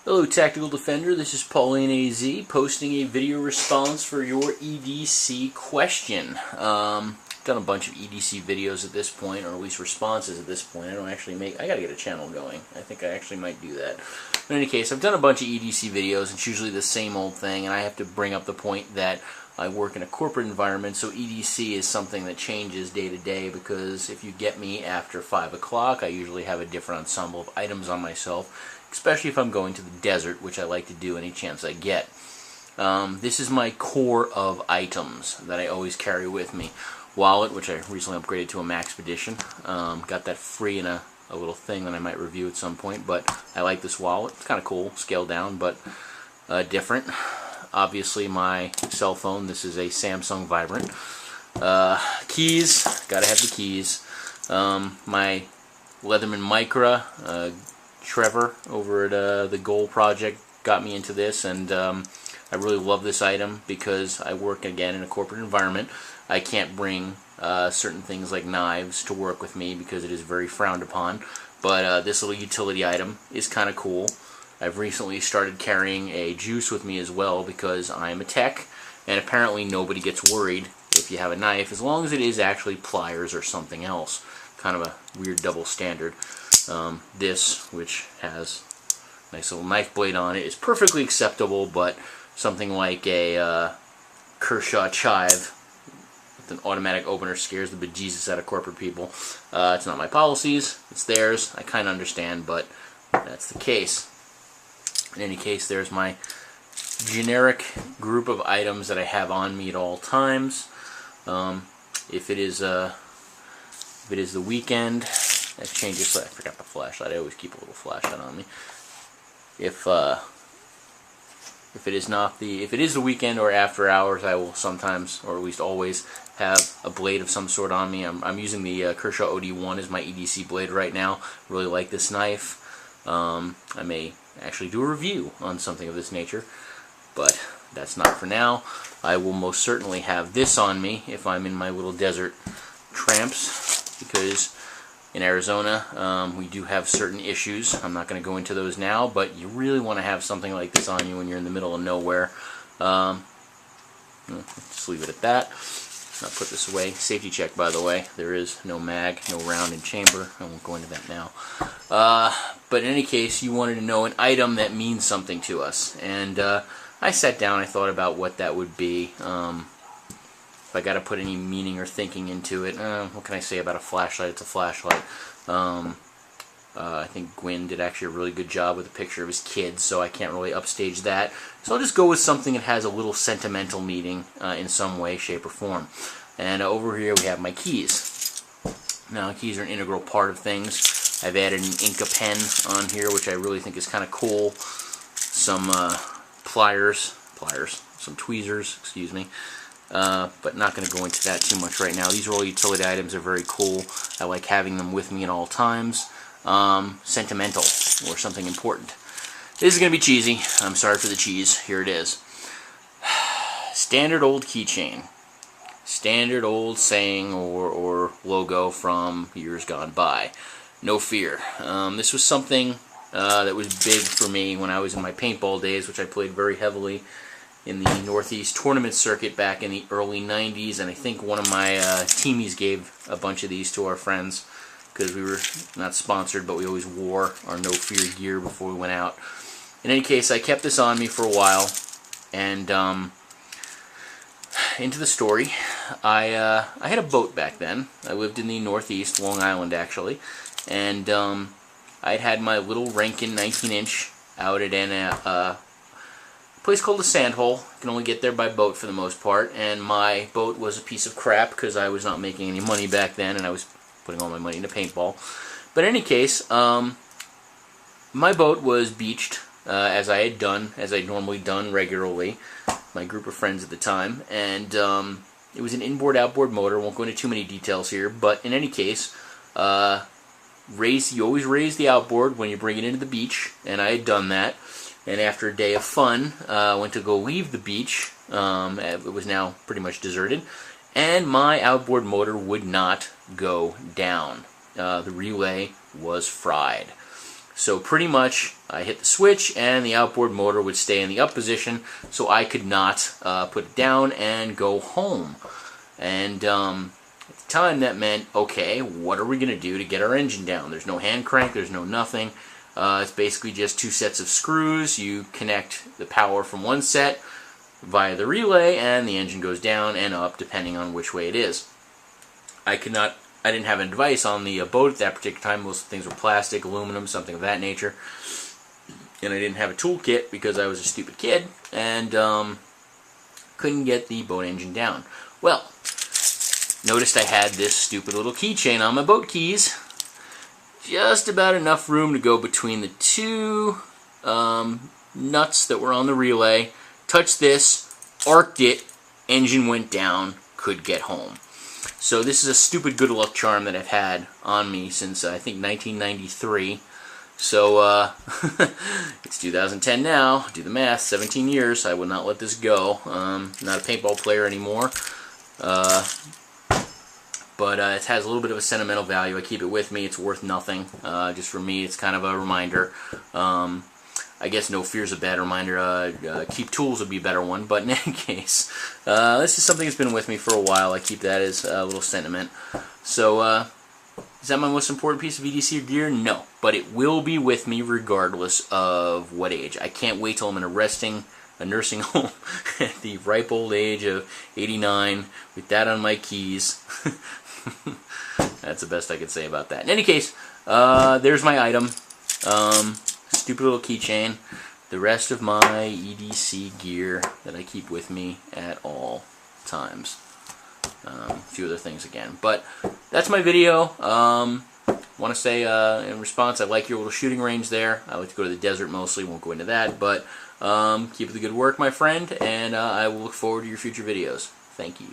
Hello Tactical Defender, this is Pauline AZ posting a video response for your EDC question. Done a bunch of EDC videos at this point, or at least responses at this point. I gotta get a channel going. I think I actually might do that. But in any case, I've done a bunch of EDC videos. It's usually the same old thing, and I have to bring up the point that I work in a corporate environment, so EDC is something that changes day to day, because if you get me after 5 o'clock, I usually have a different ensemble of items on myself, especially if I'm going to the desert, which I like to do any chance I get. This is my core of items that I always carry with me. Wallet, which I recently upgraded to a Max Edition. Got that free in a little thing that I might review at some point, but I like this wallet. It's kind of cool, scaled down, but different. Obviously my cell phone, this is a Samsung Vibrant. Keys, gotta have the keys. My Leatherman Micra, Trevor over at the Goal Project got me into this, and I really love this item because I work again in a corporate environment. I can't bring certain things like knives to work with me because it is very frowned upon, but this little utility item is kind of cool. I've recently started carrying a juice with me as well because I'm a tech, and apparently nobody gets worried if you have a knife as long as it is actually pliers or something else. Kind of a weird double standard. This, which has a nice little knife blade on it, is perfectly acceptable, but something like a Kershaw chive with an automatic opener scares the bejesus out of corporate people. It's not my policies, it's theirs. I kind of understand, but that's the case. In any case, there's my generic group of items that I have on me at all times. If it is the weekend, that changes. I forgot the flashlight. I always keep a little flashlight on me. If it is the weekend or after hours, I will sometimes, or at least always, have a blade of some sort on me. I'm using the Kershaw OD1 as my EDC blade right now. Really like this knife. I may actually do a review on something of this nature, but that's not for now. I will most certainly have this on me if I'm in my little desert tramps, because in Arizona we do have certain issues. I'm not going to go into those now, but you really want to have something like this on you when you're in the middle of nowhere. Just leave it at that. I'll put this away. Safety check, by the way. There is no mag, no round in chamber. I won't go into that now. But in any case, you wanted to know an item that means something to us. And I sat down, I thought about what that would be. If I got to put any meaning or thinking into it, what can I say about a flashlight? It's a flashlight. I think Gwyn did actually a really good job with a picture of his kids, so I can't really upstage that. So I'll just go with something that has a little sentimental meaning in some way, shape, or form. And over here we have my keys. Now, keys are an integral part of things. I've added an Inca pen on here, which I really think is kind of cool. Some pliers, some tweezers, excuse me. But not going to go into that too much right now. These are all utility items. They're very cool. I like having them with me at all times. Sentimental, or something important. This is going to be cheesy. I'm sorry for the cheese. Here it is. Standard old keychain. Standard old saying or logo from years gone by. No fear. This was something that was big for me when I was in my paintball days, which I played very heavily in the Northeast tournament circuit back in the early 90s, and I think one of my teamies gave a bunch of these to our friends, because we were not sponsored, but we always wore our No Fear gear before we went out. In any case, I kept this on me for a while, and into the story, I had a boat back then. I lived in the Northeast, Long Island actually, and I'd had my little Rankin 19-inch out at a place called the Sandhole. You can only get there by boat for the most part, and my boat was a piece of crap because I was not making any money back then, and I was putting all my money into paintball. But in any case, my boat was beached as I had done, as I'd normally done regularly, my group of friends at the time, and it was an inboard-outboard motor. Won't go into too many details here, but in any case, you always raise the outboard when you bring it into the beach, and I had done that. And after a day of fun, I went to go leave the beach. It was now pretty much deserted, and my outboard motor would not go down. The relay was fried. So pretty much I hit the switch and the outboard motor would stay in the up position, so I could not put it down and go home. And at the time that meant, okay, what are we going to do to get our engine down? There's no hand crank, there's no nothing. It's basically just 2 sets of screws. You connect the power from one set via the relay and the engine goes down and up depending on which way it is. I didn't have a device on the boat at that particular time. Most of the things were plastic, aluminum, something of that nature. And I didn't have a toolkit because I was a stupid kid and couldn't get the boat engine down. Well, noticed I had this stupid little keychain on my boat keys. Just about enough room to go between the 2 nuts that were on the relay. Touched this, arced it, engine went down, could get home. So this is a stupid good luck charm that I've had on me since I think 1993. So it's 2010 now. Do the math. 17 years. I would not let this go. Not a paintball player anymore. But it has a little bit of a sentimental value. I keep it with me. It's worth nothing. Just for me, it's kind of a reminder. I guess no fear's a bad reminder. Keep tools would be a better one. But in any case, this is something that's been with me for a while. I keep that as a little sentiment. So, is that my most important piece of EDC gear? No. But it will be with me regardless of what age. I can't wait till I'm in a nursing home at the ripe old age of 89 with that on my keys. That's the best I could say about that. In any case, there's my item. Stupid little keychain. The rest of my EDC gear that I keep with me at all times. A few other things again. But that's my video. Want to say in response, I like your little shooting range there. I like to go to the desert mostly. Won't go into that. But keep up the good work, my friend. And I will look forward to your future videos. Thank you.